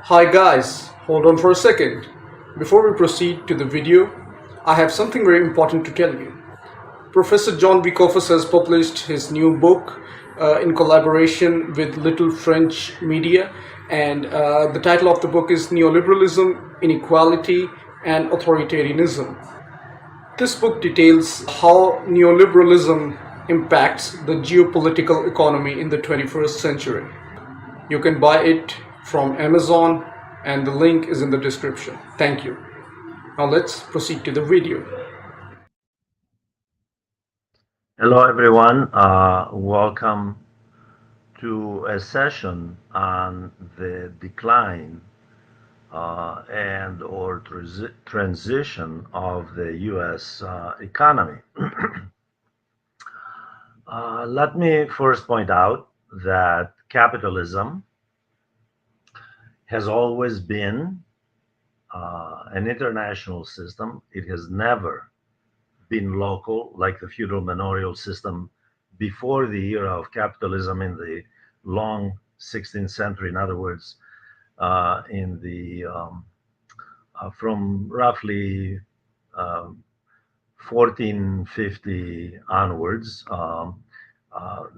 Hi guys, hold on for a second. Before we proceed to the video, I have something very important to tell you. Professor John B. Kofas has published his new book in collaboration with Little French Media, and the title of the book is Neoliberalism, Inequality, and Authoritarianism. This book details how neoliberalism impacts the geopolitical economy in the 21st century. You can buy it from Amazon, and the link is in the description. Thank you. Now let's proceed to the video. Hello, everyone. Welcome to a session on the decline and/or transition of the U.S. Economy. Let me first point out that capitalism has always been an international system. It has never been local, like the feudal manorial system before the era of capitalism in the long 16th century. In other words, in the from roughly 1450 onwards,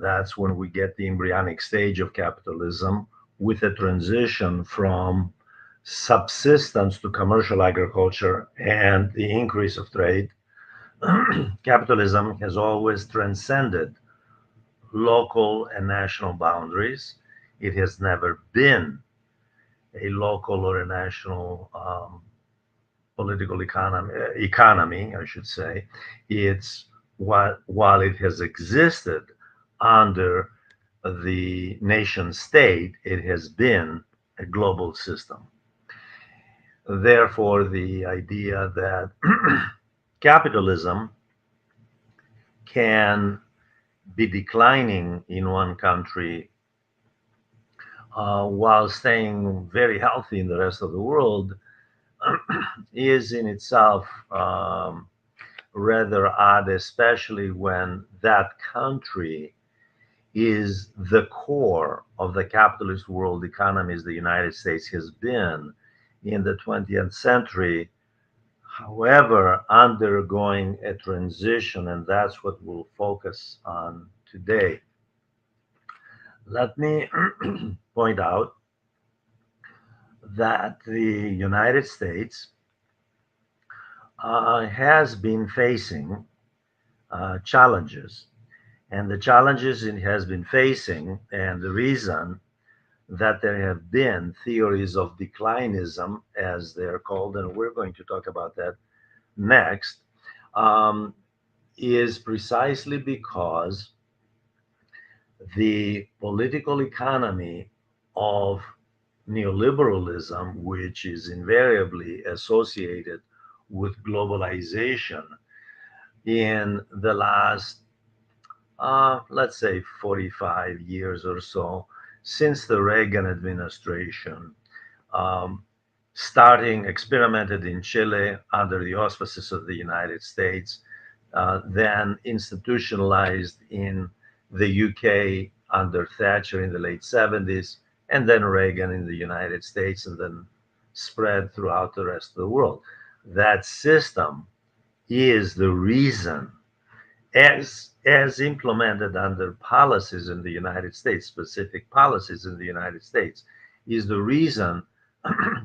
that's when we get the embryonic stage of capitalism, with a transition from subsistence to commercial agriculture and the increase of trade. Capitalism has always transcended local and national boundaries. It has never been a local or a national political economy, I should say. It's while it has existed under the nation state, it has been a global system. Therefore, the idea that capitalism can be declining in one country while staying very healthy in the rest of the world is in itself rather odd, especially when that country is the core of the capitalist world economy, as the United States has been in the 20th century. However, undergoing a transition, and that's what we'll focus on today. Let me point out that the United States has been facing challenges. And the challenges it has been facing, and the reason that there have been theories of declinism, as they're called, and we're going to talk about that next, um, is precisely because the political economy of neoliberalism, which is invariably associated with globalization, in the last, let's say, 45 years or so, since the Reagan administration, um, starting experimented in Chile under the auspices of the United States, then institutionalized in the UK under Thatcher in the late 70s, and then Reagan in the United States, and then spread throughout the rest of the world. That system is the reason, as implemented under policies in the United States, specific policies in the United States, is the reason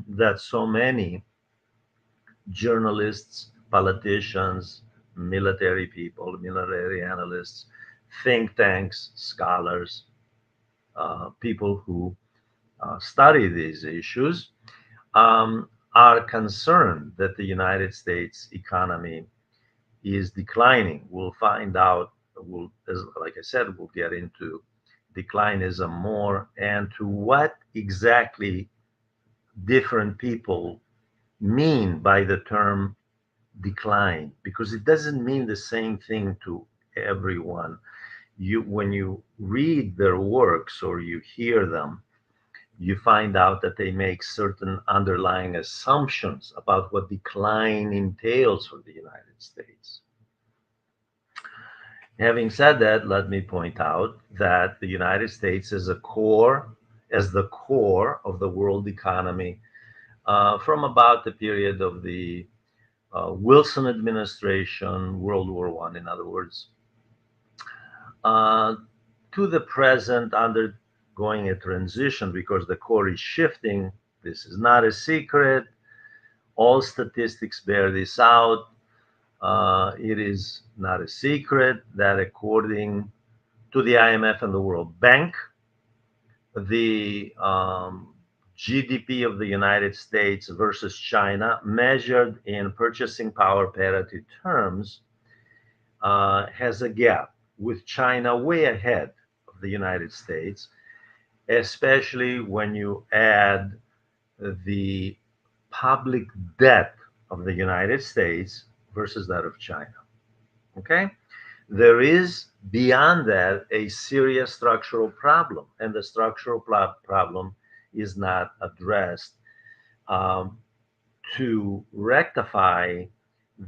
that so many journalists, politicians, military people, military analysts, think tanks, scholars, people who study these issues, are concerned that the United States economy is declining. We'll find out. Like I said, we'll get into declinism more and to what exactly different people mean by the term decline, because it doesn't mean the same thing to everyone. When you read their works or you hear them, you find out that they make certain underlying assumptions about what decline entails for the United States. Having said that, let me point out that the United States is a core, as the core of the world economy from about the period of the Wilson administration, World War One, in other words, uh, to the present, undergoing a transition because the core is shifting. This is not a secret. All statistics bear this out. It is not a secret that according to the IMF and the World Bank, the GDP of the United States versus China, measured in purchasing power parity terms, has a gap, with China way ahead of the United States, especially when you add the public debt of the United States versus that of China. Okay? There is beyond that a serious structural problem, and the structural problem is not addressed um, to rectify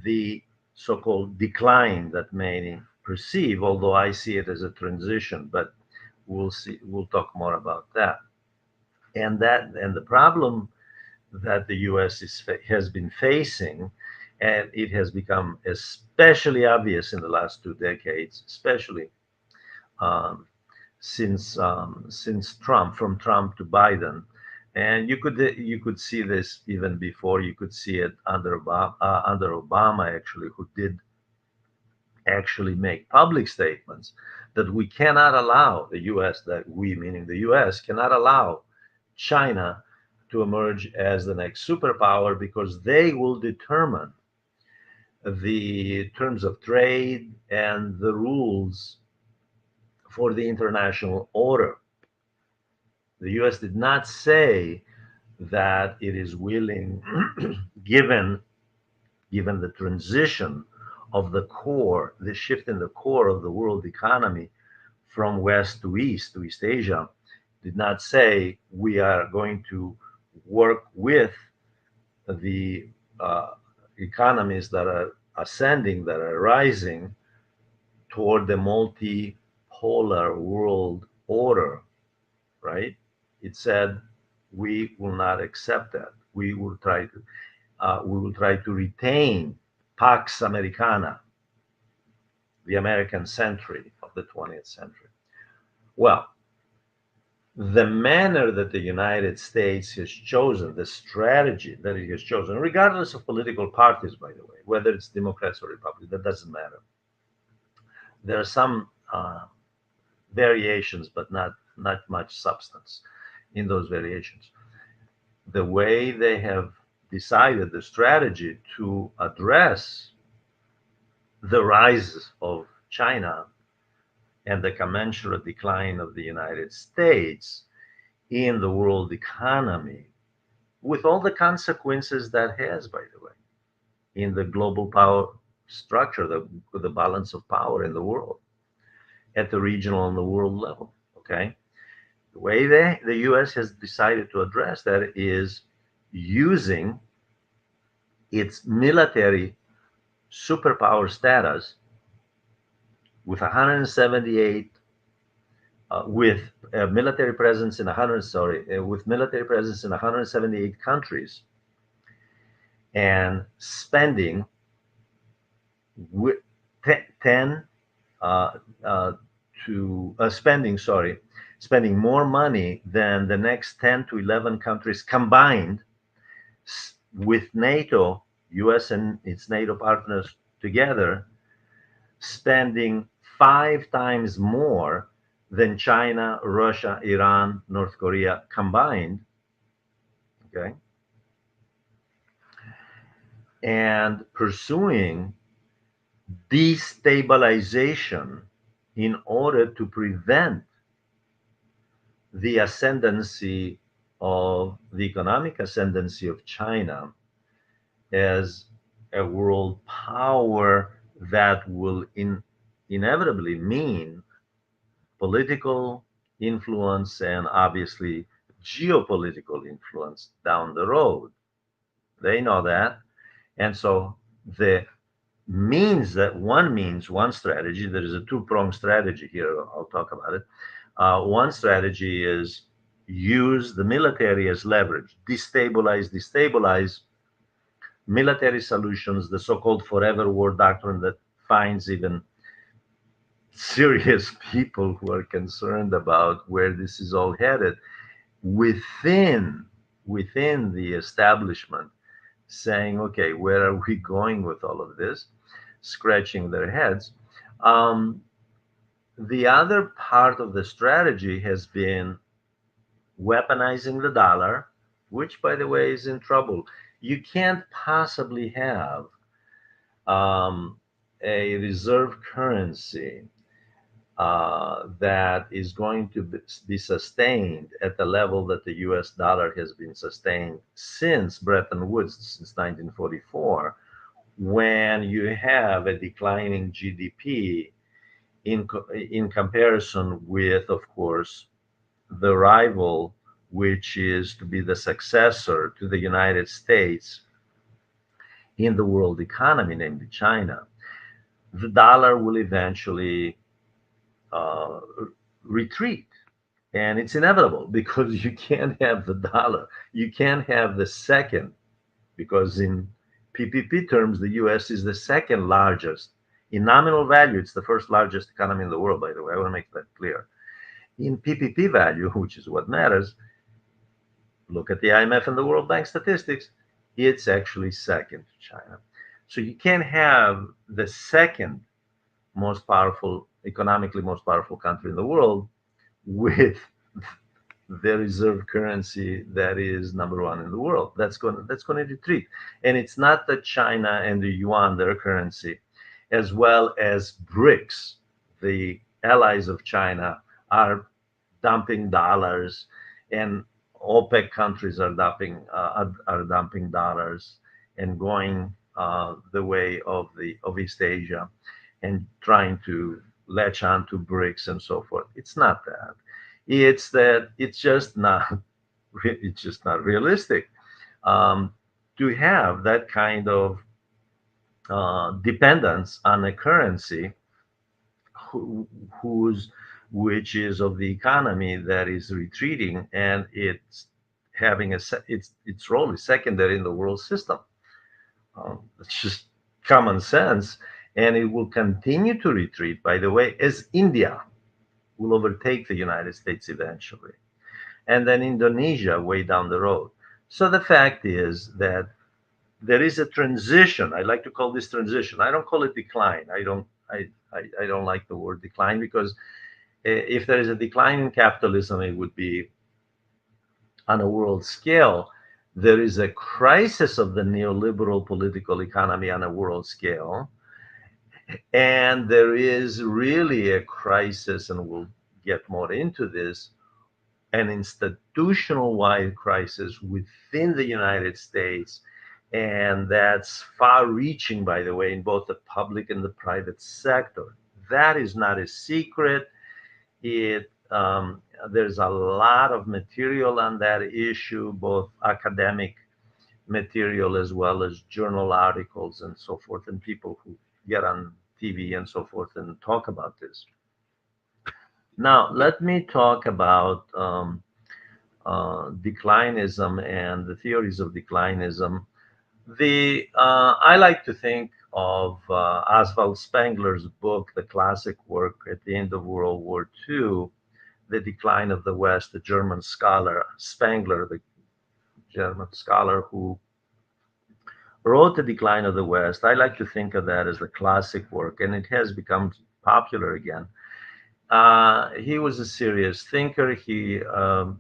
the so-called decline that many perceive, although I see it as a transition, but we'll see, we'll talk more about that. And the problem that the US has been facing, and it has become especially obvious in the last 2 decades, especially um, since Trump, from Trump to Biden, and you could see this even before. You could see it under Obama, actually, who did actually make public statements that we cannot allow the U.S. that we, meaning the U.S., cannot allow China to emerge as the next superpower because they will determine the terms of trade and the rules for the international order. The US did not say that it is willing, given the transition of the core, the shift in the core of the world economy from west to East Asia, did not say we are going to work with the economies that are ascending, that are rising toward the multipolar world order, right? It said we will not accept that. We will try to retain Pax Americana, the American century of the 20th century. Well, the manner that the United States has chosen, the strategy that it has chosen, regardless of political parties, by the way, whether it's Democrats or Republicans, that doesn't matter. There are some variations, but not much substance in those variations. The way they have decided the strategy to address the rise of China and the commensurate decline of the United States in the world economy, with all the consequences that has, by the way, in the global power structure, the balance of power in the world at the regional and the world level. Okay, the way the U.S. has decided to address that is using its military superpower status with 178 with military presence in 100 sorry with military presence in 178 countries, and spending with 10 uh, uh, to spending more money than the next 10 to 11 countries combined, with NATO, US and its NATO partners together, spending 5 times more than China, Russia, Iran, North Korea combined. Okay. And pursuing destabilization in order to prevent the ascendancy of the economic ascendancy of China as a world power that will inevitably mean political influence and obviously geopolitical influence down the road. They know that. And so the one strategy, there is a two-pronged strategy here. I'll talk about it. One strategy is use the military as leverage, destabilize military solutions, the so-called forever war doctrine that finds even serious people who are concerned about where this is all headed within the establishment, saying, okay, where are we going with all of this, scratching their heads. um, the other part of the strategy has been weaponizing the dollar, which, by the way, is in trouble. You can't possibly have um, a reserve currency that is going to be sustained at the level that the US dollar has been sustained since Bretton Woods, since 1944, when you have a declining GDP in comparison with, of course, the rival, which is to be the successor to the United States in the world economy, namely China. The dollar will eventually uh, retreat. And it's inevitable because you can't have the dollar. You can't have the second, because in PPP terms, the US is the second largest. In nominal value, it's the first largest economy in the world, by the way. I want to make that clear. In PPP value, which is what matters, look at the IMF and the World Bank statistics, it's actually second to China. So you can't have the second most powerful, economically most powerful country in the world with the reserve currency that is number one in the world. That's going to retreat. And it's not that China and the yuan, their currency, as well as BRICS, the allies of China, are dumping dollars, and OPEC countries are dumping dollars and going the way of the of East Asia and trying to latch on to BRICS and so forth. It's not that. It's that it's just not realistic um, to have that kind of dependence on a currency who, whose which is of the economy that is retreating, and it's having its role is secondary in the world system. It's just common sense, and it will continue to retreat. By the way, as India will overtake the United States eventually, and then Indonesia way down the road. So the fact is that there is a transition. I like to call this transition. I don't call it decline. I don't like the word decline, because if there is a decline in capitalism, it would be on a world scale. There is a crisis of the neoliberal political economy on a world scale. And there is really a crisis, and we'll get more into this, an institutional wide crisis within the United States. And that's far reaching, by the way, in both the public and the private sector. That is not a secret. There's a lot of material on that issue, both academic material as well as journal articles and so forth, and people who get on TV and so forth and talk about this. Now, let me talk about declinism and the theories of declinism. I like to think of Oswald Spengler's book, the classic work at the end of World War II, The Decline of the West, the German scholar Spengler, the German scholar who wrote The Decline of the West. I like to think of that as the classic work, and it has become popular again. He was a serious thinker. He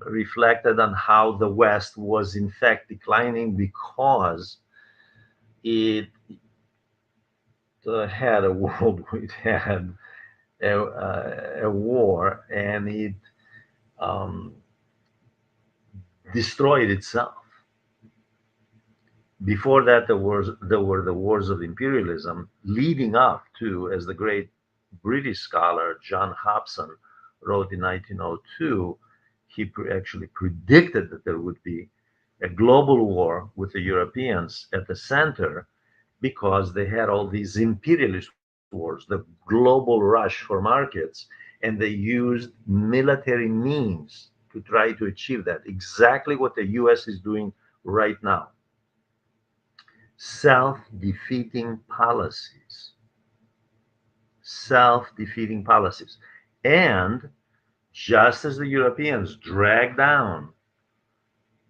reflected on how the West was, in fact, declining because it had a world, it had a war, and it um, destroyed itself. Before that, there were the wars of imperialism, leading up to, as the great British scholar John Hobson wrote in 1902, he actually predicted that there would be a global war with the Europeans at the center, because they had all these imperialist wars, the global rush for markets, and they used military means to to try to achieve that. Exactly what the US is doing right now. Self-defeating policies. Self-defeating policies. And just as the Europeans drag down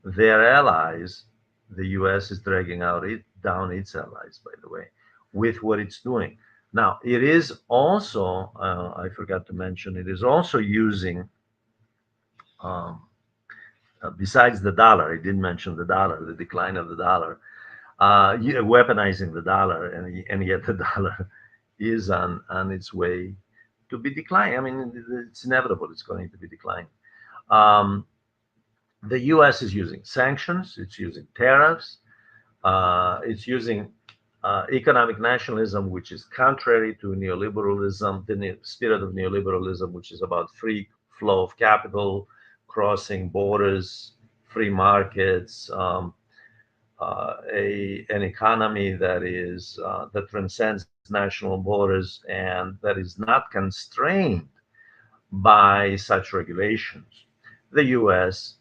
their allies, the US is dragging down its allies, by the way, with what it's doing. Now, it is also, I forgot to mention, it is also using, um, besides the dollar, I didn't mention the dollar, the decline of the dollar, weaponizing the dollar, and yet the dollar is on its way to be declining. I mean, it's inevitable, it's going to be declining. Um, the US is using sanctions, it's using tariffs, it's using economic nationalism, which is contrary to neoliberalism, the spirit of neoliberalism, which is about free flow of capital, crossing borders, free markets, an economy that transcends national borders and that is not constrained by such regulations. The U.S.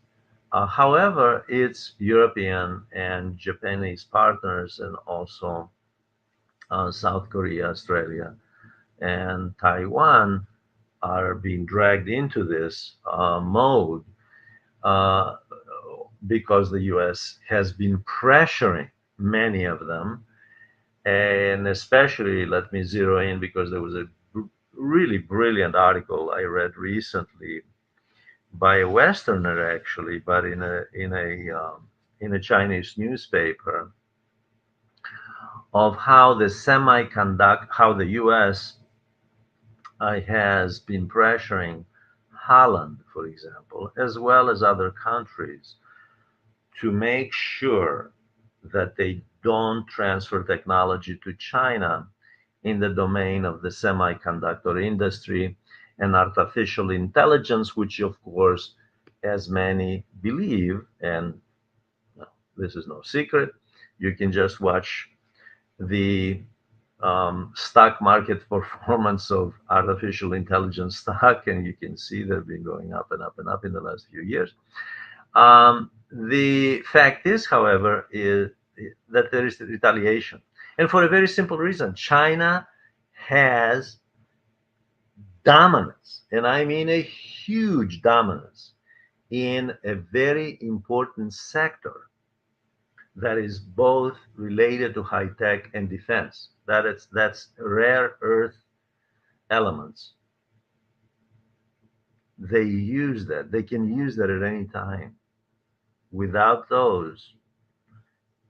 However, its European and Japanese partners, and also South Korea, Australia, and Taiwan, are being dragged into this mode uh, because the US has been pressuring many of them. And especially, let me zero in because there was a really brilliant article I read recently by a Westerner, actually, but in a Chinese newspaper, of how the U.S. Has been pressuring Holland, for example, as well as other countries, to make sure that they don't transfer technology to China in the domain of the semiconductor industry and artificial intelligence, which, of course, as many believe, and no, this is no secret, you can just watch the stock market performance of artificial intelligence stock, and you can see they've been going up and up and up in the last few years. The fact is, however, is that there is retaliation, and for a very simple reason: China has dominance, and I mean a huge dominance, in a very important sector that is both related to high tech and defense. That's rare earth elements. They use that. They can use that at any time. Without those,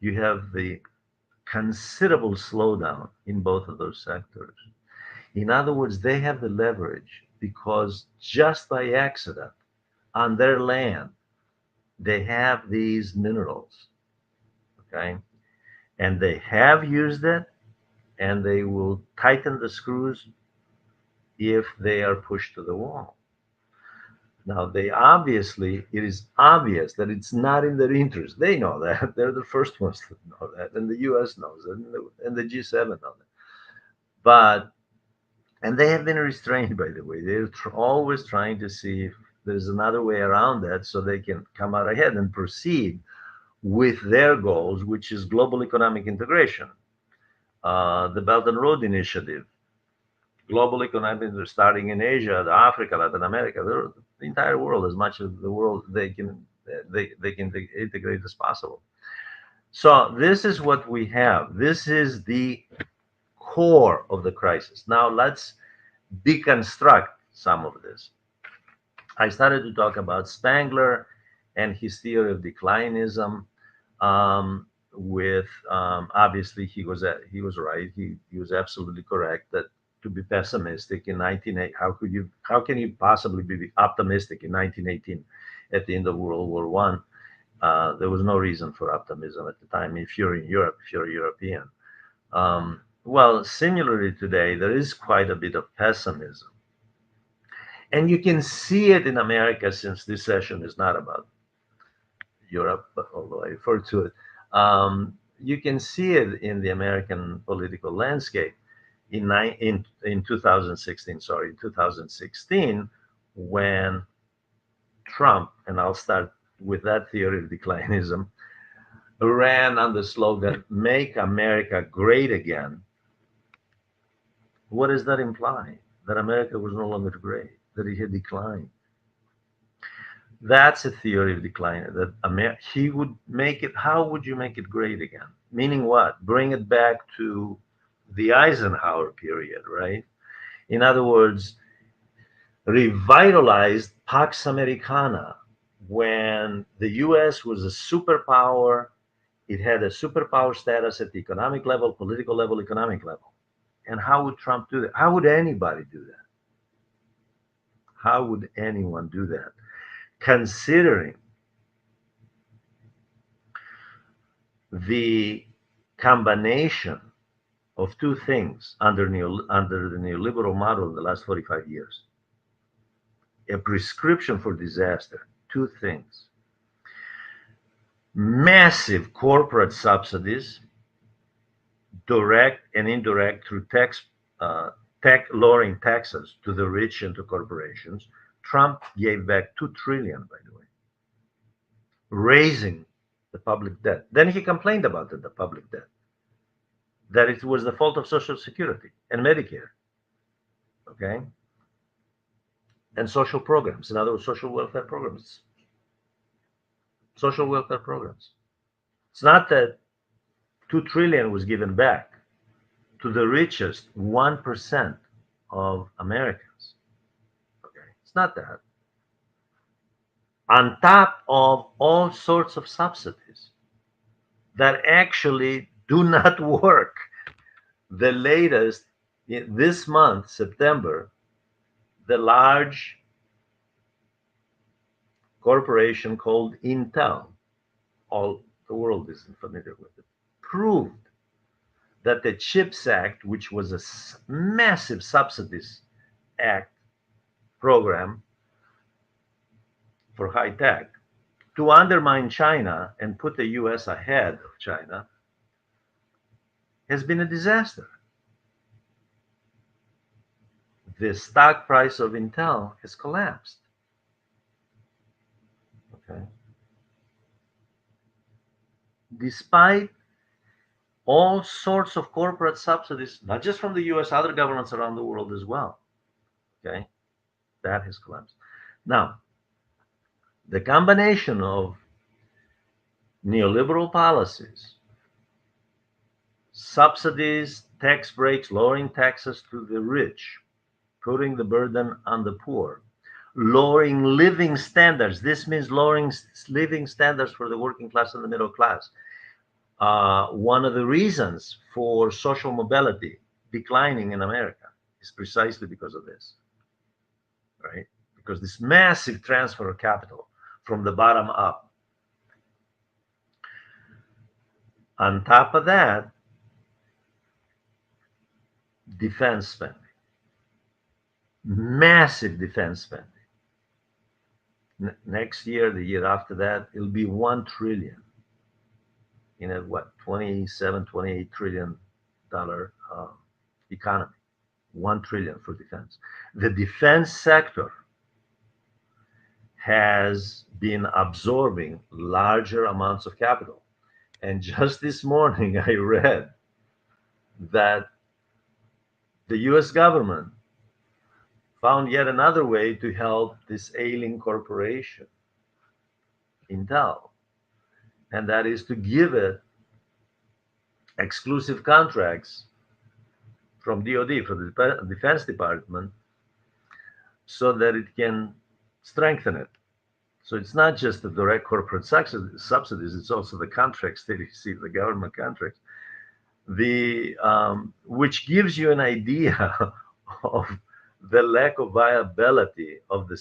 you have the considerable slowdown in both of those sectors. In other words, they have the leverage because just by accident on their land, they have these minerals. Okay. And they have used it, and they will tighten the screws if they are pushed to the wall. Now, it is obvious that it's not in their interest. They know that. They're the first ones to know that. And the US knows it, and the G7 know that. But, and they have been restrained, by the way. They're always trying to see if there's another way around that so they can come out ahead and proceed with their goals, which is global economic integration, the Belt and Road Initiative, global economic, starting in Asia, Africa, Latin America, the entire world, as much of the world they can integrate as possible. So this is what we have. This is the core of the crisis. Now let's deconstruct some of this. I started to talk about Spangler and his theory of declinism. With Obviously he was right. He was absolutely correct that to be pessimistic in 1980, how can you possibly be optimistic in 1918 at the end of World War One? There was no reason for optimism at the time. If you're in Europe, if you're a European, well, similarly today, there is quite a bit of pessimism. And you can see it in America, since this session is not about Europe, but although I refer to it, you can see it in the American political landscape in 2016, when Trump, and I'll start with that theory of declinism, ran on the slogan, "Make America Great Again," what does that imply? That America was no longer great, that it had declined. That's a theory of decline. That he would make it. How would you make it great again? Meaning what? Bring it back to the Eisenhower period, right? In other words, revitalized Pax Americana when the U.S. was a superpower. It had a superpower status at the economic level, political level, economic level. And how would Trump do that? How would anybody do that? How would anyone do that? Considering the combination of two things under the neoliberal model in the last 45 years, a prescription for disaster, two things: massive corporate subsidies, direct and indirect, through lowering taxes to the rich and to corporations. Trump gave back 2 trillion, by the way, raising the public debt. Then he complained about the public debt, that it was the fault of Social Security and Medicare, okay, and social programs. In other words, social welfare programs. Social welfare programs. It's not that 2 trillion was given back to the richest 1% of Americans. Okay, it's not that. On top of all sorts of subsidies that actually do not work. The latest, this month, September, the large corporation called Intel, all the world isn't familiar with it, proved that the CHIPS Act, which was a massive subsidies act program for high tech, to undermine China and put the US ahead of China, has been a disaster. The stock price of Intel has collapsed. Okay. Despite all sorts of corporate subsidies, not just from the US, other governments around the world as well. Okay, that has collapsed. Now, the combination of neoliberal policies, subsidies, tax breaks, lowering taxes to the rich, putting the burden on the poor, lowering living standards. This means lowering living standards for the working class and the middle class. One of the reasons for social mobility declining in America is precisely because of this, right? Because this massive transfer of capital from the bottom up. On top of that, defense spending, massive defense spending. Next year, the year after that, it'll be 1 trillion in a 27, 28 trillion dollar economy. 1 trillion for defense. The defense sector has been absorbing larger amounts of capital. And just this morning, I read that the US government found yet another way to help this ailing corporation, Intel, and that is to give it exclusive contracts from DoD, from the Defense Department, so that it can strengthen it. So it's not just the direct corporate subsidies; it's also the contracts that you see, the government contracts, which gives you an idea of the lack of viability of the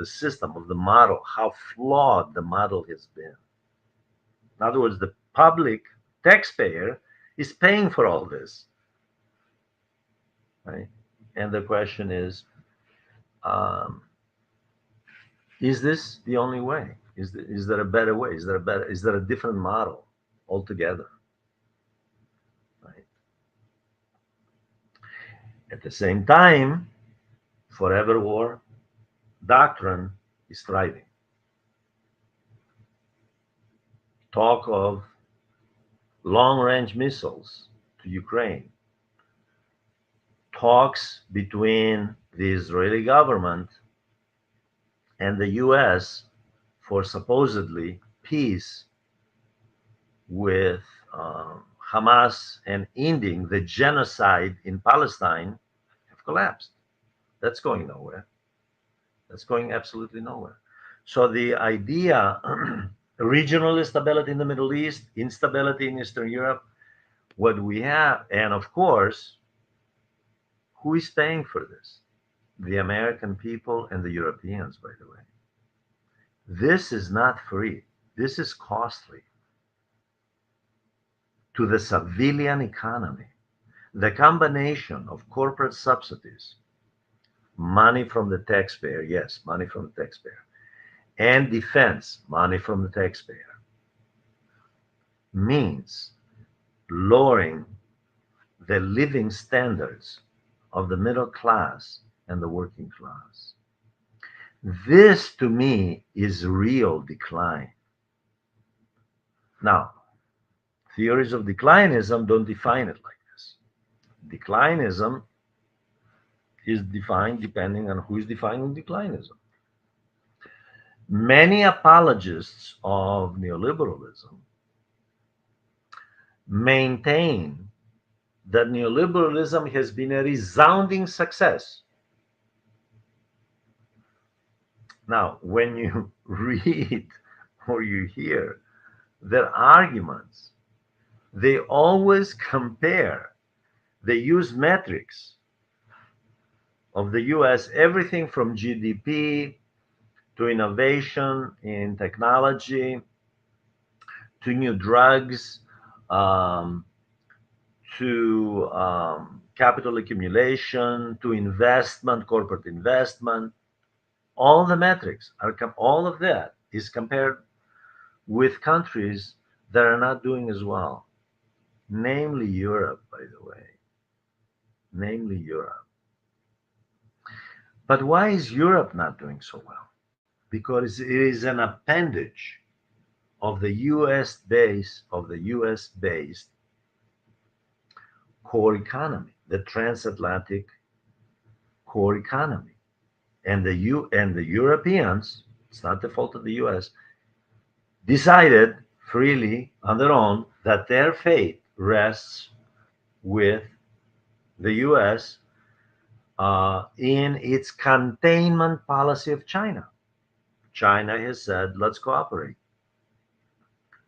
system, of the model, how flawed the model has been. In other words, the public taxpayer is paying for all this, right? And the question is this the only way? Is there a better way? Is there a different model altogether? Right. At the same time, forever war doctrine is thriving. talk of long range missiles to Ukraine, talks between the Israeli government and the US for supposedly peace with Hamas and ending the genocide in Palestine have collapsed. That's going nowhere. That's going absolutely nowhere. So the idea, regional instability in the Middle East, instability in Eastern Europe, what we have, and of course, who is paying for this? The American people and the Europeans, by the way. This is not free. This is costly to the civilian economy. The combination of corporate subsidies, money from the taxpayer, yes, money from the taxpayer, and defense, money from the taxpayer, means lowering the living standards of the middle class and the working class. This, to me, is real decline. Now, theories of declinism don't define it like this. Declinism is defined depending on who is defining declinism. Many apologists of neoliberalism maintain that neoliberalism has been a resounding success. Now, when you read or you hear their arguments, they always compare, they use metrics of the US, everything from GDP to innovation in technology to new drugs, um, to capital accumulation, to investment, corporate investment. All the metrics are all of that is compared with countries that are not doing as well, namely Europe, by the way, namely Europe. But why is Europe not doing so well? Because it is an appendage of the US based core economy, the transatlantic core economy. And the Europeans, it's not the fault of the US, decided freely on their own that their fate rests with the US in its containment policy of China. China has said, let's cooperate.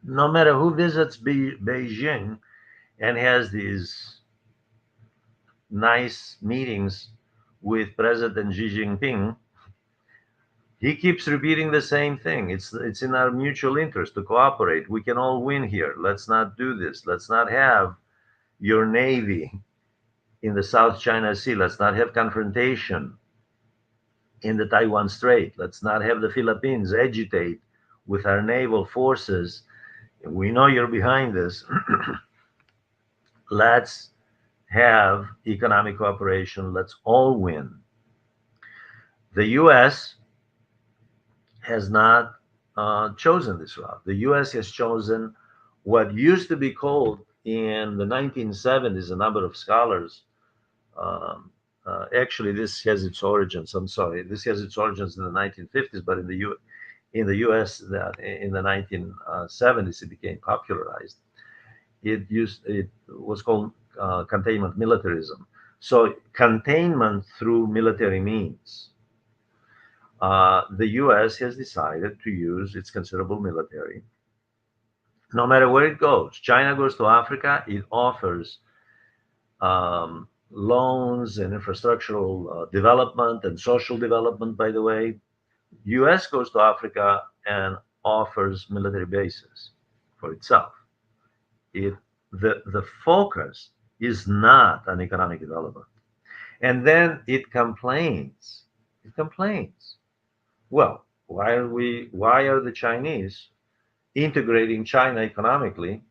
No matter who visits Beijing and has these nice meetings with President Xi Jinping, he keeps repeating the same thing. It's in our mutual interest to cooperate. We can all win here. Let's not do this. Let's not have your navy in the South China Sea. Let's not have confrontation in the Taiwan Strait. Let's not have the Philippines agitate with our naval forces. We know you're behind this. Let's have economic cooperation. Let's all win. The US has not chosen this route. The US has chosen what used to be called in the 1970s, a number of scholars. Actually, this has its origins. I'm sorry, this has its origins in the 1950s, but in the U.S. In the 1970s, it became popularized. It was called containment militarism. So containment through military means. The U.S. has decided to use its considerable military. No matter where it goes, China goes to Africa, it offers loans and infrastructural development and social development, by the way. US goes to Africa and offers military bases for itself. The focus is not on economic development. And then it complains. It complains. Well, why are the Chinese integrating China economically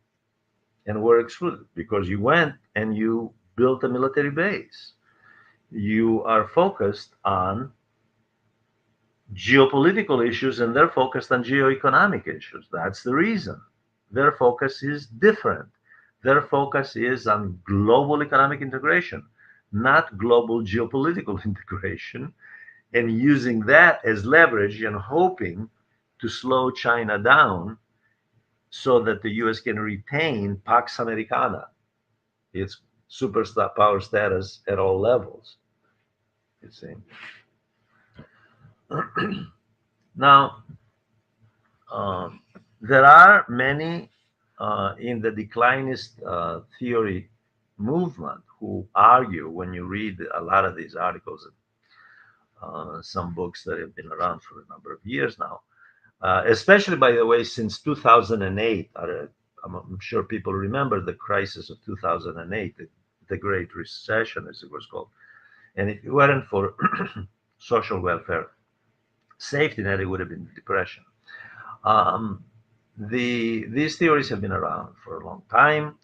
and were excluded? Because you went and you built a military base. You are focused on geopolitical issues and they're focused on geoeconomic issues. That's the reason. Their focus is different. Their focus is on global economic integration, not global geopolitical integration, and using that as leverage and hoping to slow China down so that the US can retain Pax Americana, its superpower status at all levels. You see. Now, um, there are many in the declinist theory movement who argue, when you read a lot of these articles, some books that have been around for a number of years now, especially, by the way, since 2008. I'm sure people remember the crisis of 2008, the Great Recession, as it was called. And if it weren't for social welfare safety net, it would have been depression. Um, these theories have been around for a long time,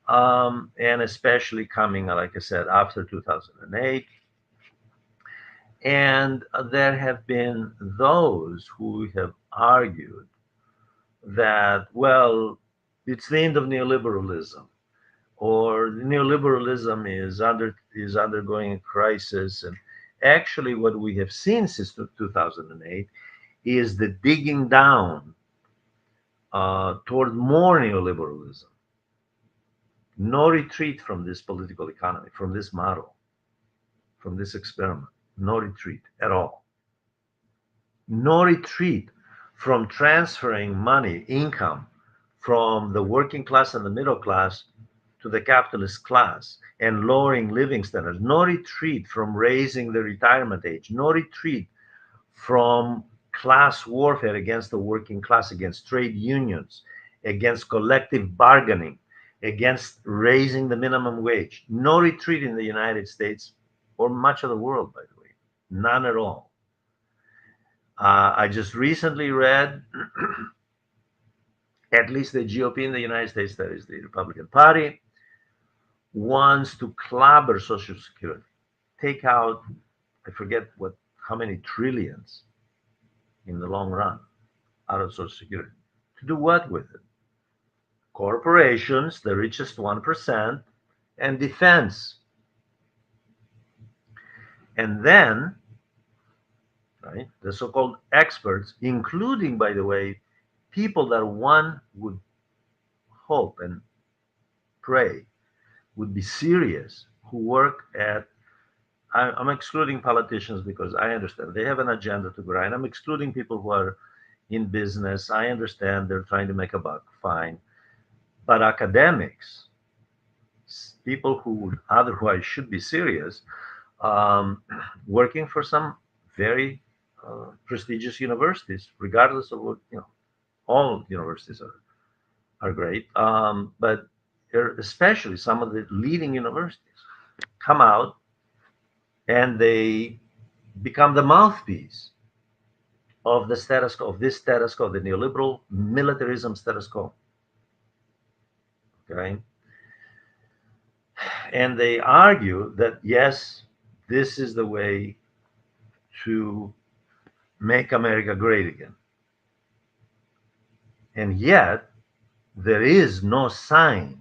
and especially coming, like I said, after 2008. And there have been those who have argued that, well, it's the end of neoliberalism, or neoliberalism is undergoing a crisis. And actually, what we have seen since 2008 is the digging down toward more neoliberalism. No retreat from this political economy, from this model, from this experiment. No retreat at all. No retreat from transferring money, income from the working class and the middle class to the capitalist class and lowering living standards. No retreat from raising the retirement age. No retreat from class warfare against the working class, against trade unions, against collective bargaining, against raising the minimum wage. No retreat in the United States or much of the world, by the way. None at all. I just recently read, at least the GOP in the United States, that is the Republican Party, wants to clobber Social Security, take out, I forget how many trillions in the long run out of Social Security. To do what with it? Corporations, the richest 1%, and defense. And then, right, the so-called experts, including, by the way, people that one would hope and pray would be serious, who work at, I'm excluding politicians because I understand they have an agenda to grind. I'm excluding people who are in business. I understand they're trying to make a buck, fine. But academics, people who would otherwise should be serious, working for some very prestigious universities, regardless of what, all universities are great, but especially some of the leading universities come out and they become the mouthpiece of the status quo, of this status quo, the neoliberal militarism status quo. Okay. And they argue that, yes, this is the way to make America great again. And yet, there is no sign,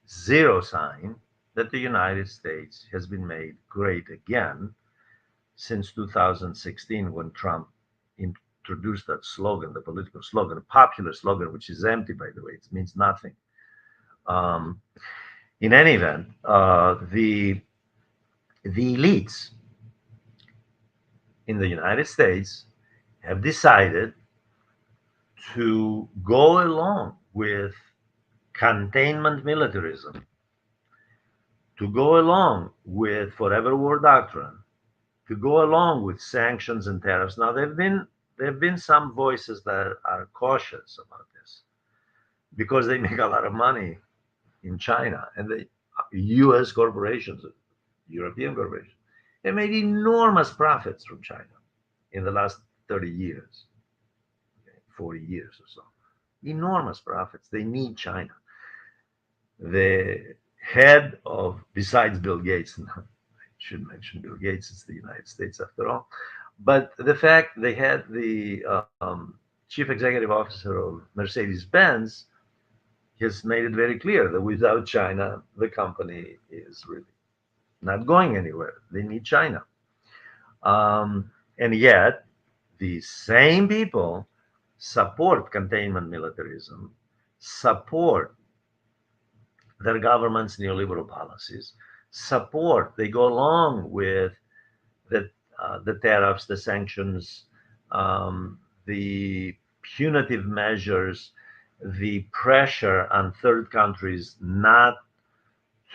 zero sign, that the United States has been made great again since 2016, when Trump introduced that slogan, the political slogan, a popular slogan, which is empty, by the way, it means nothing. Um, in any event, the elites in the United States have decided to go along with containment militarism, to go along with forever war doctrine, to go along with sanctions and tariffs. Now, there have been some voices that are cautious about this because they make a lot of money in China, and the U.S. corporations, European corporations, they made enormous profits from China in the last 30 years, 40 years or so. Enormous profits. They need China. The head of, besides Bill Gates, I should mention Bill Gates, it's the United States after all, but the fact they had the chief executive officer of Mercedes-Benz has made it very clear that without China, the company is really not going anywhere. They need China. And yet, these same people support containment militarism, support their government's neoliberal policies, support, they go along with the tariffs, the sanctions, the punitive measures, the pressure on third countries not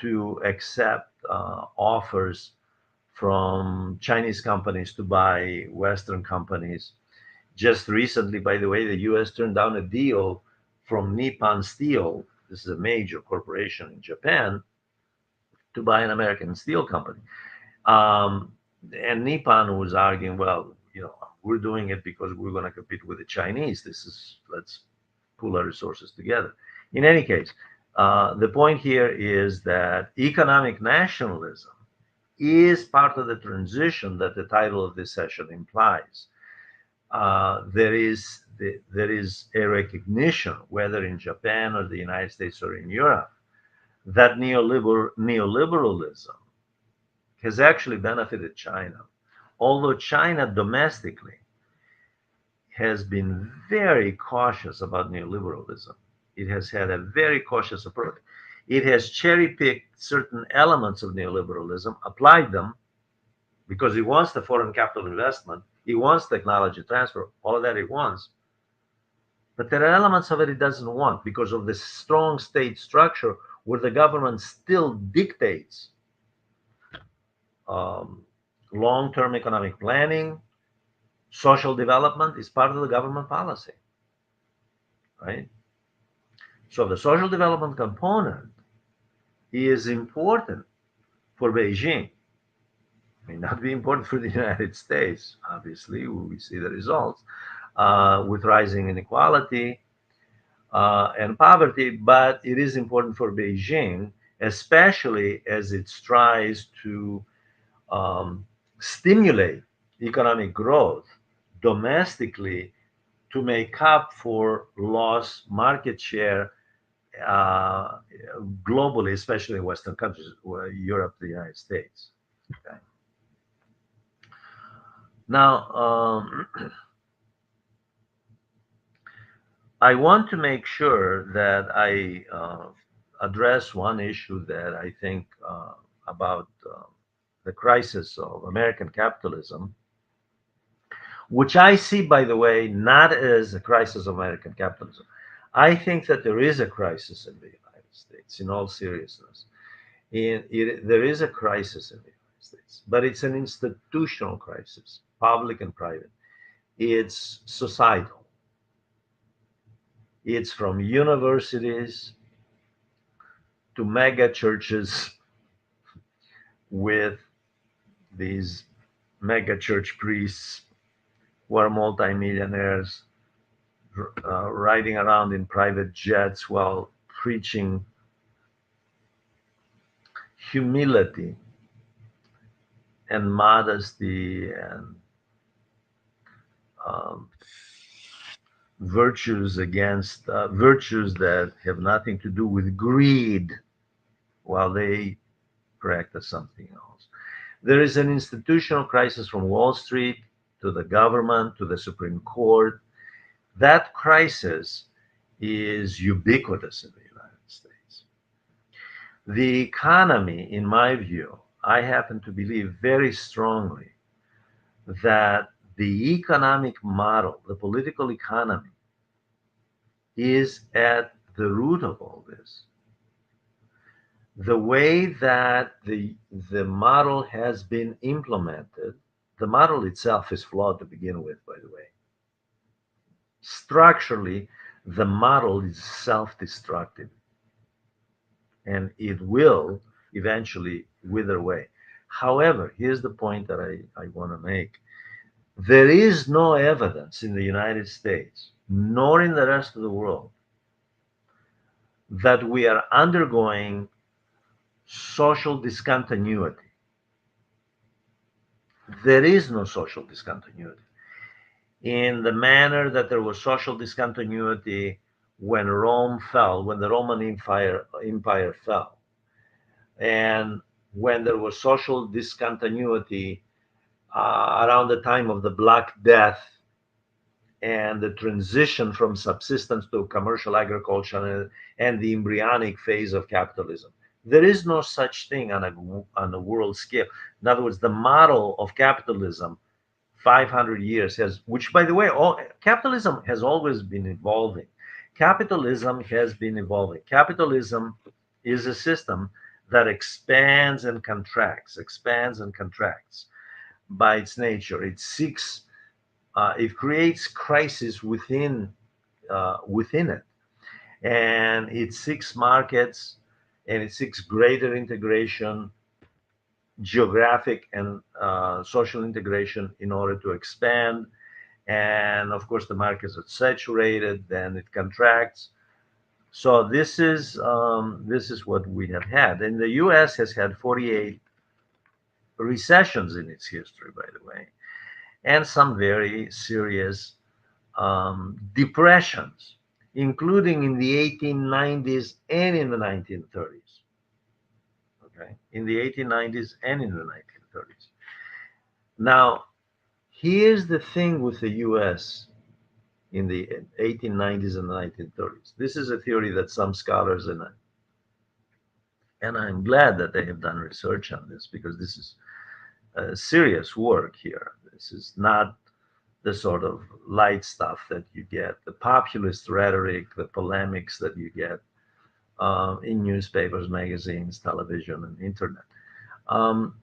to accept offers from Chinese companies to buy Western companies. Just recently, by the way, the US turned down a deal from Nippon Steel. This is a major corporation in Japan to buy an American steel company. Um, and Nippon was arguing, well, we're doing it because we're going to compete with the Chinese. Let's pull our resources together. In any case, the point here is that economic nationalism is part of the transition that the title of this session implies. There is a recognition, whether in Japan or the United States or in Europe, that neoliberalism has actually benefited China. Although China domestically has been very cautious about neoliberalism, it has had a very cautious approach. It has cherry picked certain elements of neoliberalism, applied them because it wants the foreign capital investment, it wants technology transfer, all of that it wants. But there are elements of it doesn't want because of the strong state structure where the government still dictates um, long-term economic planning, social development is part of the government policy, right? So the social development component is important for Beijing. May not be important for the United States. Obviously, we see the results with rising inequality and poverty, but it is important for Beijing, especially as it tries to um, stimulate economic growth domestically to make up for lost market share uh, globally, especially in Western countries, Europe, the United States. Okay. Now, I want to make sure that I address one issue that I think about the crisis of American capitalism, which I see, by the way, not as a crisis of American capitalism. I think that there is a crisis in the United States, in all seriousness. There is a crisis in the United States, but it's an institutional crisis, public and private. It's societal. It's from universities to mega churches with these mega church priests who are multimillionaires riding around in private jets while preaching humility and modesty and um, virtues that have nothing to do with greed while they practice something else. There is an institutional crisis from Wall Street to the government to the Supreme Court. That crisis is ubiquitous in the United States. The economy, in my view, I happen to believe very strongly that the economic model, the political economy, is at the root of all this. The way that the model has been implemented, the model itself is flawed to begin with, by the way. Structurally, the model is self-destructive and it will eventually wither away. However, here's the point that I want to make. There is no evidence in the United States, nor in the rest of the world, that we are undergoing social discontinuity. There is no social discontinuity. In the manner that there was social discontinuity when Rome fell, when the Roman Empire fell, and when there was social discontinuity around the time of the Black Death and the transition from subsistence to commercial agriculture and the embryonic phase of capitalism. There is no such thing on a world scale. In other words, the model of capitalism 500 years has, which by the way, capitalism has always been evolving. Capitalism has been evolving. Capitalism is a system that expands and contracts by its nature. It creates crisis within it, and it seeks markets, and it seeks greater integration, geographic and social integration in order to expand. And of course, the markets are saturated, then it contracts. So this is what we have had. And the U.S. has had 48 recessions in its history, by the way, and some very serious depressions, including in the 1890s and in the 1930s. Okay, in the 1890s and in the 1930s. Now, here's the thing with the U.S. in the 1890s and the 1930s. This is a theory that some scholars and I'm glad that they have done research on this because this is serious work here. This is not the sort of light stuff that you get, the populist rhetoric, the polemics that you get in newspapers, magazines, television, and internet. Um,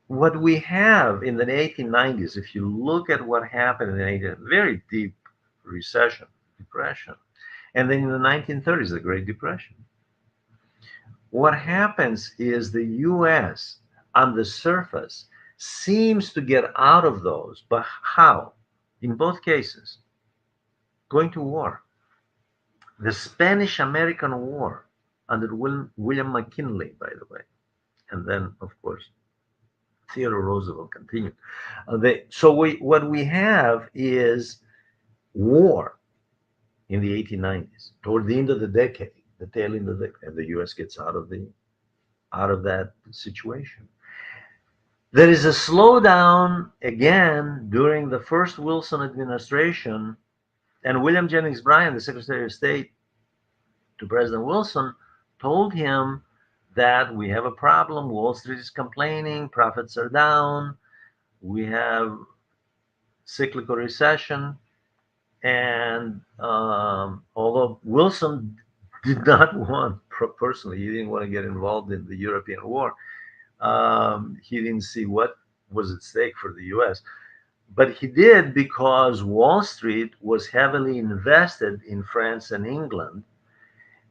what we have in the 1890s, if you look at what happened in the 1890s, very deep recession, depression, and then in the 1930s, the Great Depression. What happens is the US on the surface seems to get out of those, but how? In both cases, going to war. The Spanish American War under William McKinley, by the way, and then, of course, Theodore Roosevelt continued. What we have is war in the 1890s, toward the end of the decade, the tail end of the decade, and the U.S. gets out of that situation. There is a slowdown again during the first Wilson administration, and William Jennings Bryan, the Secretary of State to President Wilson, told him that we have a problem. Wall Street is complaining, profits are down, we have cyclical recession. And although Wilson did not want, personally, he didn't want to get involved in the European war, he didn't see what was at stake for the US. But he did because Wall Street was heavily invested in France and England,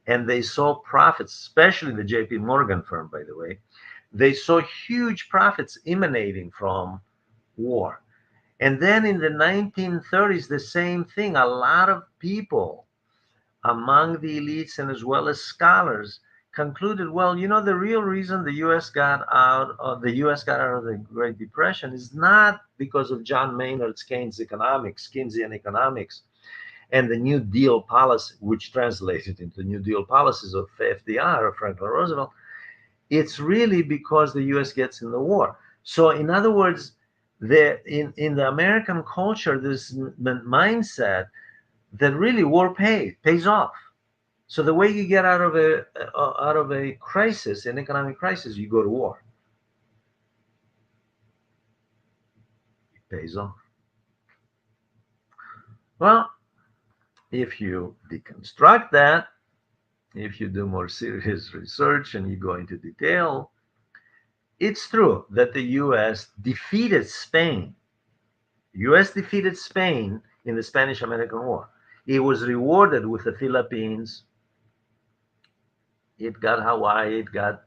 and they saw profits, especially the JP Morgan firm, by the way. They saw huge profits emanating from war. And then in the 1930s, the same thing. A lot of people among the elites and as well as scholars concluded, well, the real reason the US got out of the Great Depression is not because of John Maynard Keynes' Keynesian economics, and the New Deal policy, which translated into New Deal policies of FDR, or Franklin Roosevelt. It's really because the US gets in the war. So, in other words, in the American culture, this mindset that really war pays off. So the way you get out of a crisis, an economic crisis, you go to war. It pays off. Well, if you deconstruct that, if you do more serious research and you go into detail, it's true that the U.S. defeated Spain. U.S. defeated Spain in the Spanish-American War. It was rewarded with the Philippines. It got Hawaii. It got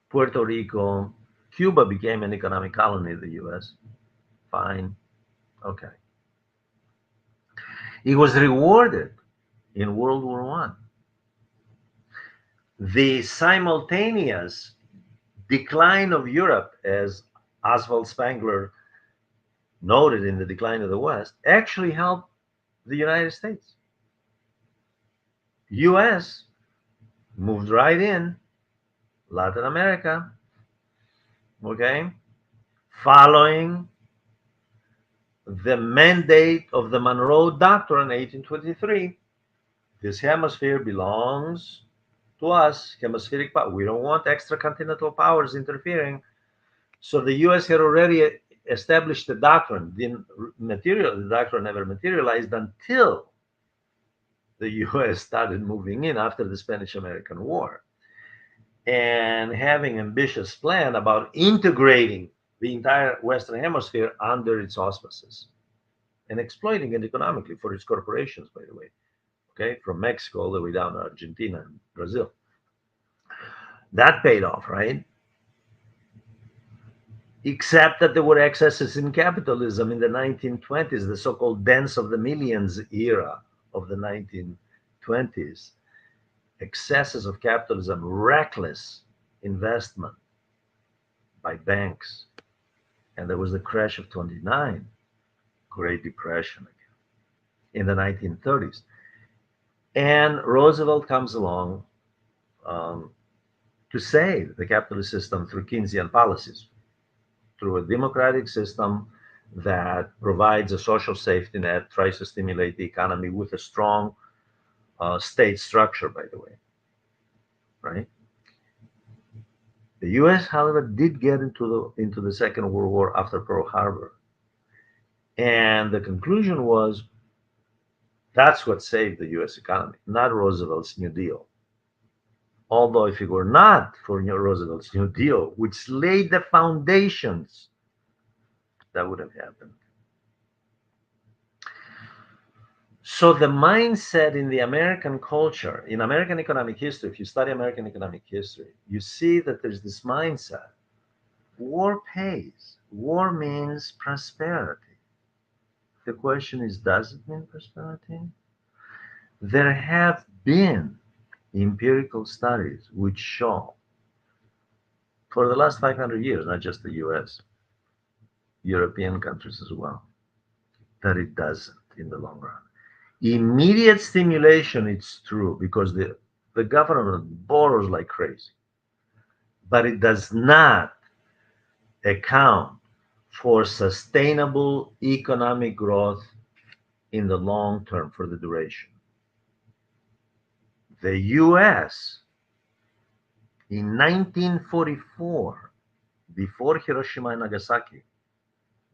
Puerto Rico. Cuba became an economic colony of the U.S. Fine. Okay. It was rewarded in World War I. The simultaneous decline of Europe, as Oswald Spengler noted in The Decline of the West, actually helped the United States. US moved right in, Latin America, okay, following the mandate of the Monroe Doctrine in 1823. This hemisphere belongs to us, hemispheric power. We don't want extracontinental powers interfering. So the U.S. had already established the doctrine. The doctrine never materialized until the U.S. started moving in after the Spanish-American War and having ambitious plan about integrating the entire Western Hemisphere under its auspices and exploiting it economically for its corporations, by the way, okay, from Mexico all the way down to Argentina and Brazil. That paid off, right? Except that there were excesses in capitalism in the 1920s, the so-called dance of the millions era of the 1920s. Excesses of capitalism, reckless investment by banks. And there was the crash of 29, Great Depression again, in the 1930s. And Roosevelt comes along um, to save the capitalist system through Keynesian policies, through a democratic system that provides a social safety net, tries to stimulate the economy with a strong state structure, by the way, right? The U.S., however, did get into the Second World War after Pearl Harbor, and the conclusion was that's what saved the U.S. economy, not Roosevelt's New Deal. Although, if it were not for Roosevelt's New Deal, which laid the foundations, that would have happened. So the mindset in the American culture, in American economic history, if you study American economic history, you see that there's this mindset. War pays. War means prosperity. The question is, does it mean prosperity? There have been empirical studies which show, for the last 500 years, not just the US, European countries as well, that it doesn't in the long run. Immediate stimulation, it's true, because the government borrows like crazy, but it does not account for sustainable economic growth in the long term for the duration. The US in 1944, before Hiroshima and Nagasaki,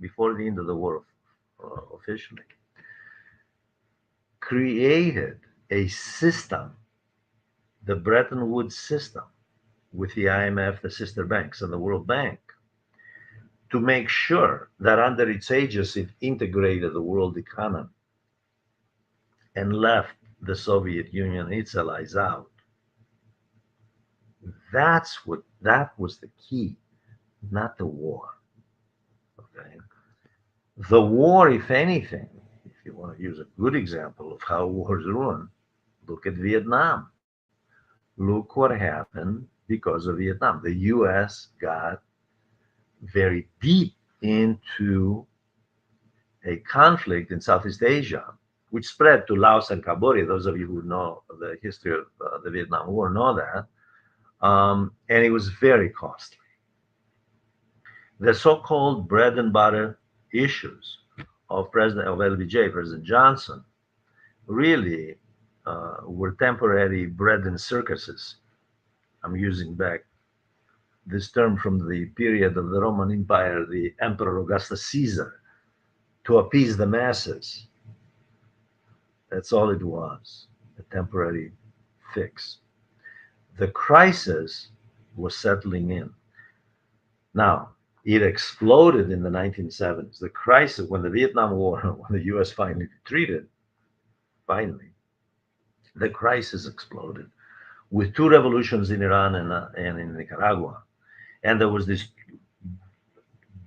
before the end of the war officially, created a system, the Bretton Woods system, with the IMF, the sister banks, and the World Bank, to make sure that under its aegis it integrated the world economy and left the Soviet Union and its allies out. That was the key, not the war. Okay. The war, if anything, if you want to use a good example of how wars ruin, look at Vietnam. Look what happened because of Vietnam. The US got very deep into a conflict in Southeast Asia, which spread to Laos and Cambodia. Those of you who know the history of the Vietnam War know that. And it was very costly. The so-called bread and butter issues of LBJ, President Johnson, really were temporary bread and circuses. I'm using back this term from the period of the Roman Empire, the Emperor Augustus Caesar, to appease the masses. That's all it was, a temporary fix. The crisis was settling in. Now, it exploded in the 1970s. The crisis, when the Vietnam War, when the US finally retreated, finally, the crisis exploded with two revolutions in Iran and in Nicaragua. And there was this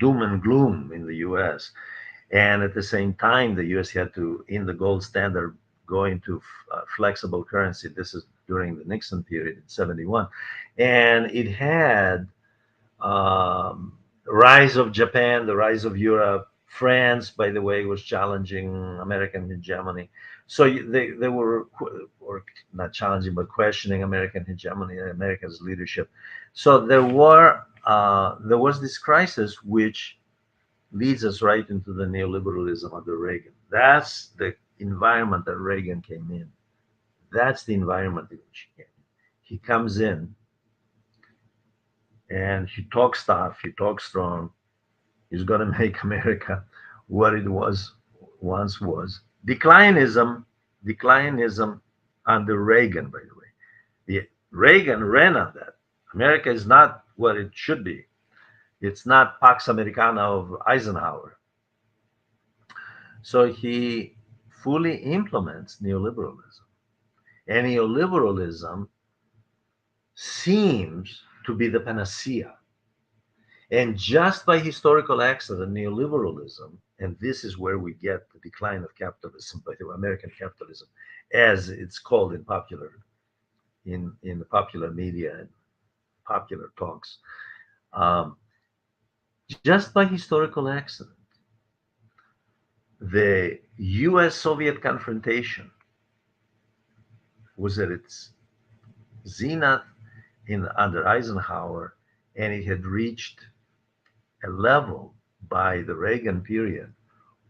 doom and gloom in the US. And at the same time, the US had to, in the gold standard, go into flexible currency. This is during the Nixon period in 71. And it had rise of Japan, the rise of Europe, France, by the way, was challenging American hegemony. So they were, or not challenging, but questioning American hegemony, America's leadership. So there was this crisis, which leads us right into the neoliberalism under Reagan. That's the environment that Reagan came in. That's the environment in which he came in. He comes in and he talks tough, he talks strong. He's going to make America what it was once was. Declinism under Reagan, by the way. Reagan ran on that. America is not what it should be. It's not Pax Americana of Eisenhower. So he fully implements neoliberalism. And neoliberalism seems to be the panacea. And just by historical accident, neoliberalism, and this is where we get the decline of capitalism, by the way, American capitalism, as it's called in the popular media and popular talks, um, just by historical accident, the U.S.-Soviet confrontation was at its zenith under Eisenhower, and it had reached a level by the Reagan period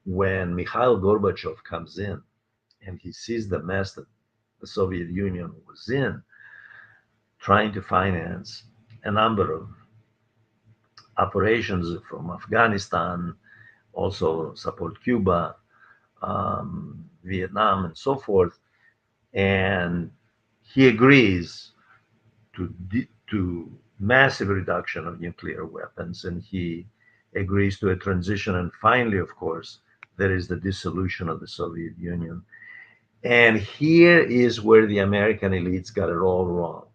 when Mikhail Gorbachev comes in and he sees the mess that the Soviet Union was in, trying to finance a number of operations from Afghanistan, also support Cuba, Vietnam, and so forth. And he agrees to massive reduction of nuclear weapons, and he agrees to a transition. And finally, of course, there is the dissolution of the Soviet Union. And here is where the American elites got it all wrong.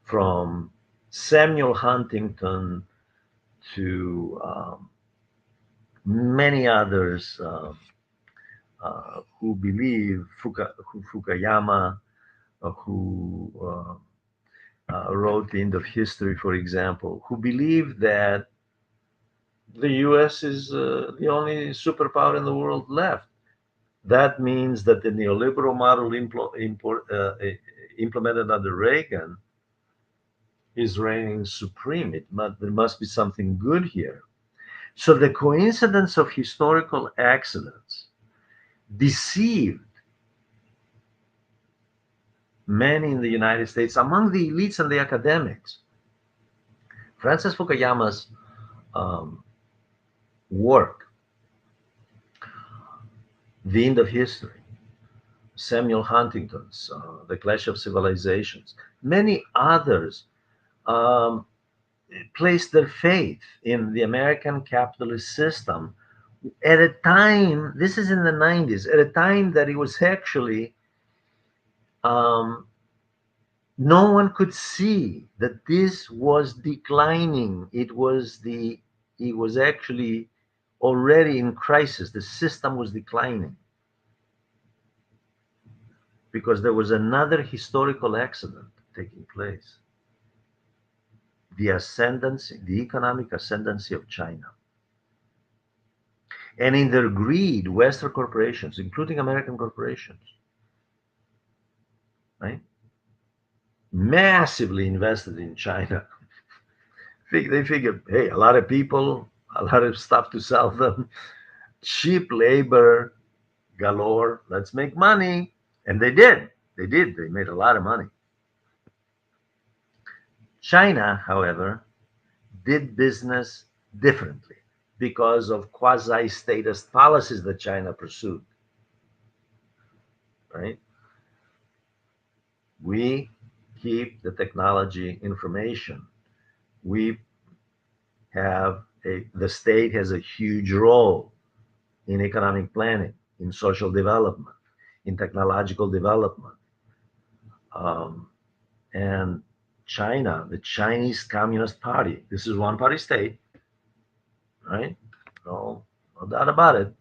From Samuel Huntington to many others who believe, Fukuyama, who wrote The End of History, for example, who believe that the US is the only superpower in the world left. That means that the neoliberal model implemented under Reagan is reigning supreme. There must be something good here. So the coincidence of historical accidents deceived many in the United States, among the elites and the academics. Francis Fukuyama's work, The End of History, Samuel Huntington's The Clash of Civilizations, many others um, placed their faith in the American capitalist system at a time, this is in the 90s, at a time that it was actually, no one could see that this was declining. It was actually already in crisis. The system was declining because there was another historical accident taking place. The economic ascendancy of China. And in their greed, Western corporations, including American corporations, right, massively invested in China. They figured, hey, a lot of people, a lot of stuff to sell them, cheap labor galore, let's make money. And they did. They did. They made a lot of money. China, however, did business differently because of quasi-statist policies that China pursued. Right? We keep the technology information. We have the state has a huge role in economic planning, in social development, in technological development. And China, the Chinese Communist Party, this is one party state, right? No doubt about it,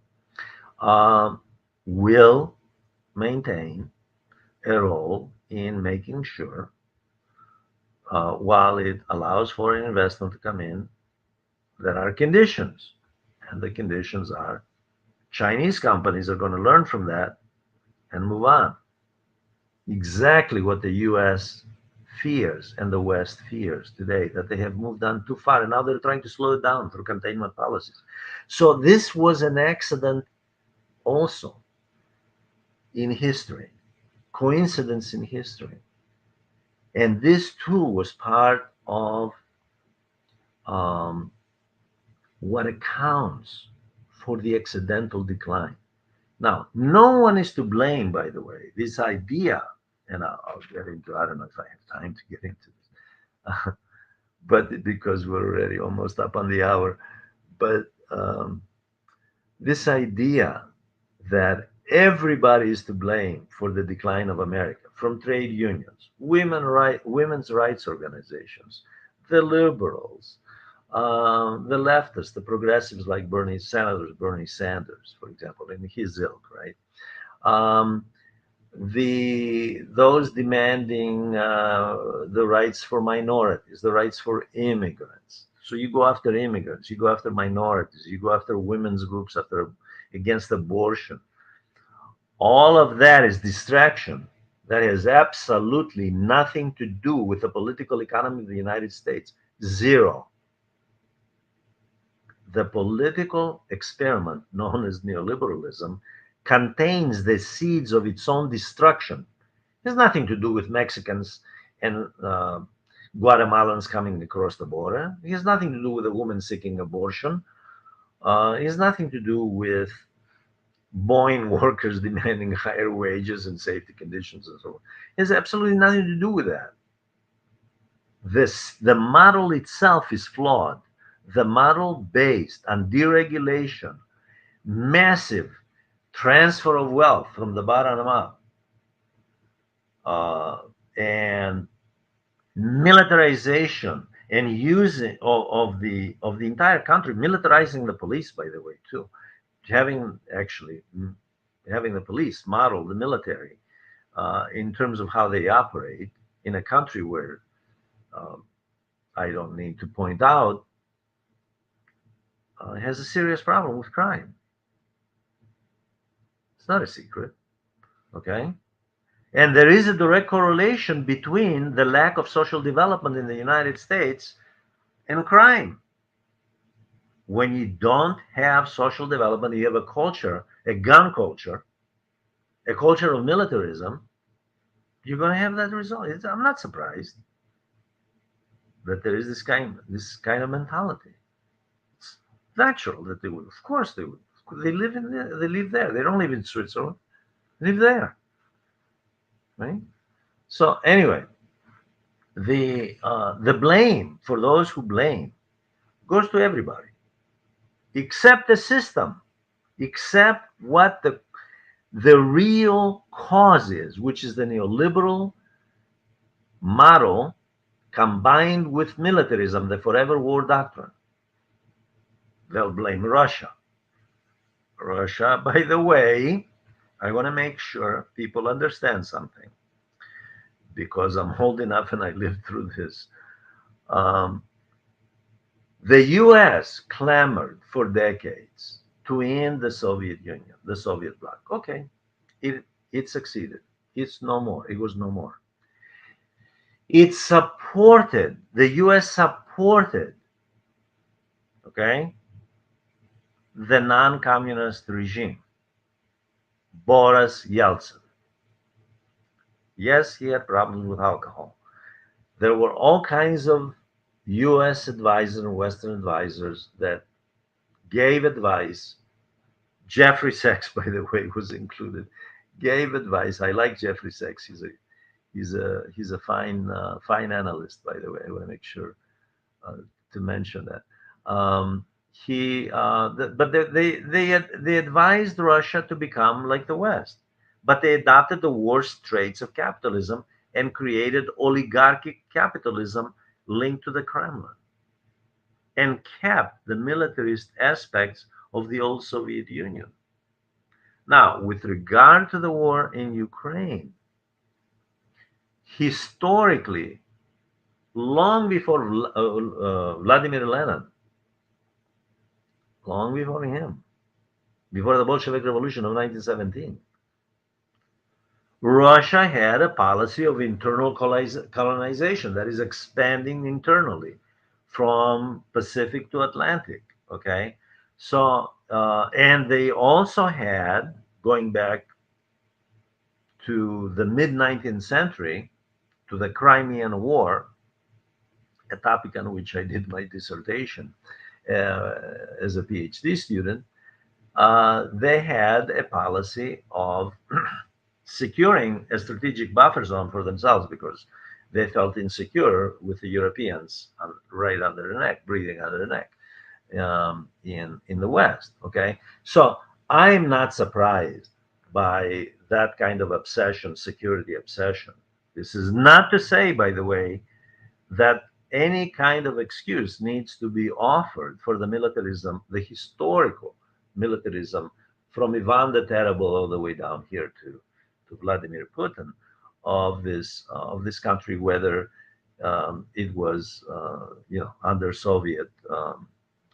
will maintain a role in making sure, while it allows foreign investment to come in, there are conditions. And the conditions are Chinese companies are going to learn from that and move on. Exactly what the US fears and the West fears today, that they have moved on too far and now they're trying to slow it down through containment policies. So this was an accident also in history, coincidence in history. And this too was part of um, what accounts for the accidental decline. Now, no one is to blame, by the way. This idea, and I'll get into, I don't know if I have time to get into this, but because we're already almost up on the hour, but this idea that everybody is to blame for the decline of America, from trade unions, women's rights organizations, the liberals, the leftists, the progressives like Bernie Sanders, for example, in his ilk, right? Um, the those demanding the rights for minorities, the rights for immigrants. So you go after immigrants, you go after minorities, you go after women's groups, after against abortion. All of that is distraction. That has absolutely nothing to do with the political economy of the United States. Zero. The political experiment known as neoliberalism contains the seeds of its own destruction. It has nothing to do with Mexicans and Guatemalans coming across the border. It has nothing to do with a woman seeking abortion. It has nothing to do with Boeing workers demanding higher wages and safety conditions and so on. It has absolutely nothing to do with that. The model itself is flawed. The model based on deregulation, massive transfer of wealth from the bottom up, and militarization and using of the entire country, militarizing the police, by the way, too, having actually having the police model the military in terms of how they operate in a country where um, I don't need to point out has a serious problem with crime. It's not a secret, okay? And there is a direct correlation between the lack of social development in the United States and crime. When you don't have social development, you have a culture, a gun culture, a culture of militarism, you're going to have that result. I'm not surprised that there is this kind of mentality. It's natural that they would. Of course they would. They live in there. They live there. They don't live in Switzerland. They live there, right? So anyway, the blame for those who blame goes to everybody, except the system, except what the real cause is, which is the neoliberal model combined with militarism, the forever war doctrine. They'll blame Russia. Russia, by the way, I want to make sure people understand something because I'm old enough and I lived through this. Um, the US clamored for decades to end the Soviet Union, the Soviet bloc. Okay, it succeeded. It's no more. It was no more. The US supported, okay, the non communist regime, Boris Yeltsin. Yes, he had problems with alcohol. There were all kinds of US advisors and Western advisors that gave advice. Jeffrey Sachs, by the way, was included, gave advice. I like Jeffrey Sachs. He's a fine analyst, by the way. I want to make sure uh, to mention that. But they advised Russia to become like the West, but they adopted the worst traits of capitalism and created oligarchic capitalism linked to the Kremlin and kept the militarist aspects of the old Soviet Union. Now, with regard to the war in Ukraine, historically, long before Vladimir Lenin, long before him, before the Bolshevik Revolution of 1917. Russia had a policy of internal colonization, that is expanding internally from Pacific to Atlantic. Okay, so and they also had, going back to the mid 19th century, to the Crimean War, a topic on which I did my dissertation uh, as a PhD student. They had a policy of securing a strategic buffer zone for themselves because they felt insecure with the Europeans right under the neck, breathing under the neck, in the West. Okay, so I'm not surprised by that kind of obsession, security obsession. This is not to say, by the way, that any kind of excuse needs to be offered for the militarism, the historical militarism, from Ivan the Terrible all the way down here to Vladimir Putin, of this country, whether it was under Soviet,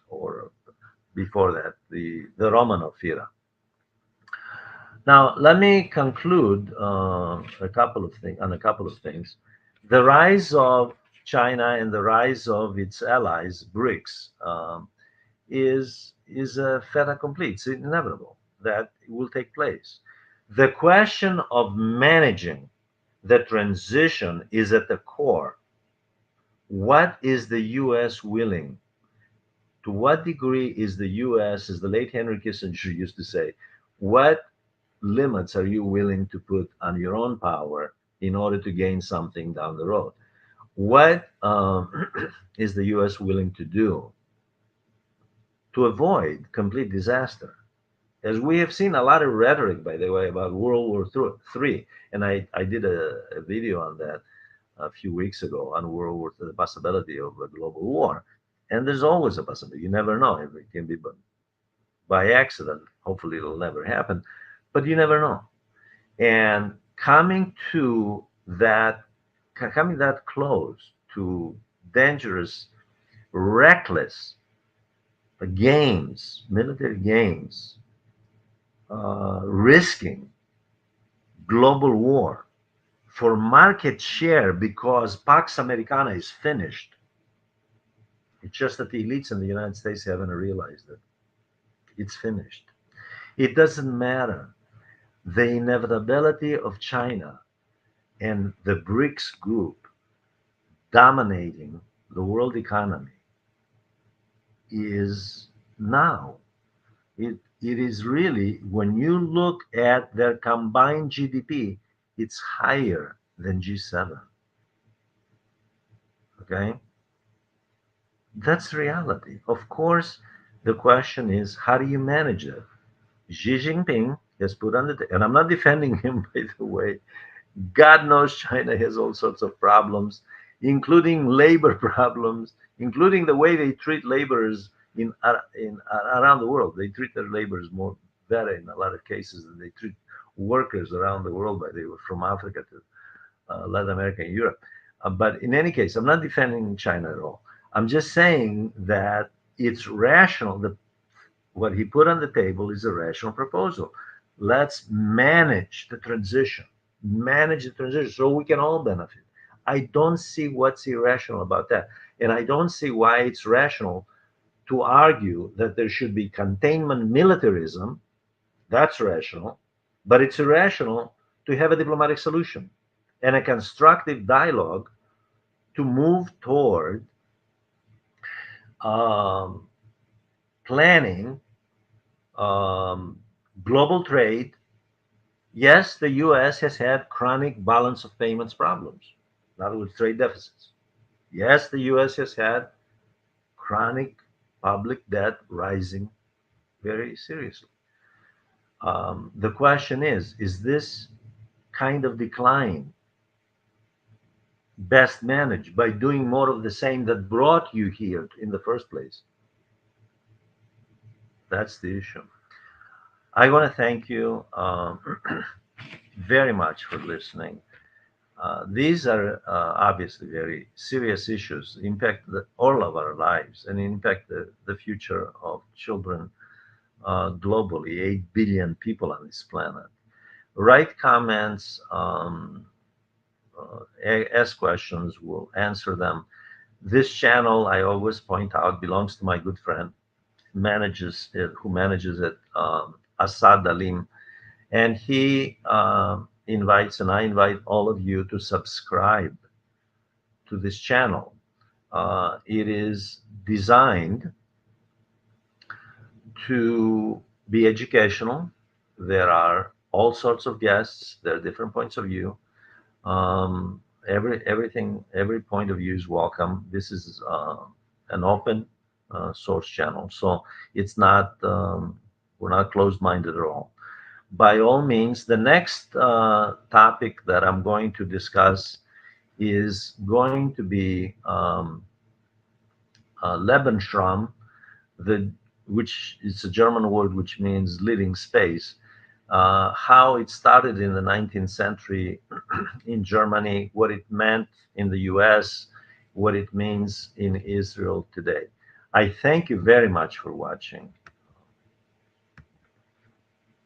or before that the Romanov era. Now, let me conclude on a couple of things. The rise of China and the rise of its allies, BRICS, is a fait accompli. It's inevitable that it will take place. The question of managing the transition is at the core. What is the U.S. willing? To what degree is the U.S., as the late Henry Kissinger used to say, what limits are you willing to put on your own power in order to gain something down the road? What is the U.S. willing to do to avoid complete disaster? As we have seen a lot of rhetoric, by the way, about World War III, and I did a video on that a few weeks ago on World War III, the possibility of a global war. And there's always a possibility. You never know. It can be by accident. Hopefully, it'll never happen, but you never know. And that, coming that close to dangerous, reckless games, military games, risking global war for market share because Pax Americana is finished. It's just that the elites in the United States haven't realized it. It's finished. It doesn't matter. The inevitability of China and the BRICS group dominating the world economy is now. It is really, when you look at their combined GDP, it's higher than G7. Okay? That's reality. Of course, the question is, how do you manage it? Xi Jinping has put on and I'm not defending him, by the way. God knows China has all sorts of problems, including labor problems, including the way they treat laborers around the world. They treat their laborers more better in a lot of cases than they treat workers around the world, by the way, from Africa to Latin America and Europe. But in any case, I'm not defending China at all. I'm just saying that it's rational. What he put on the table is a rational proposal. Let's manage the transition so we can all benefit. I don't see what's irrational about that. And I don't see why it's rational to argue that there should be containment militarism. That's rational. But it's irrational to have a diplomatic solution and a constructive dialogue to move toward um, planning um, global trade. Yes, the US has had chronic balance of payments problems, in other words, trade deficits. Yes, the US has had chronic public debt rising very seriously. The question is this kind of decline best managed by doing more of the same that brought you here in the first place? That's the issue. I want to thank you very much for listening. These are obviously very serious issues, impact all of our lives and impact the future of children globally, 8 billion people on this planet. Write comments, ask questions, we'll answer them. This channel, I always point out, belongs to my good friend, who manages it, Assad Alim, and he invites, and I invite all of you to subscribe to this channel. It is designed to be educational. There are all sorts of guests. There are different points of view. Every point of view is welcome. This is an open source channel, so it's not we're not closed-minded at all. By all means, the next topic that I'm going to discuss is going to be Lebensraum, the which is a German word which means living space. How it started in the 19th century in Germany, what it meant in the US, what it means in Israel today. I thank you very much for watching.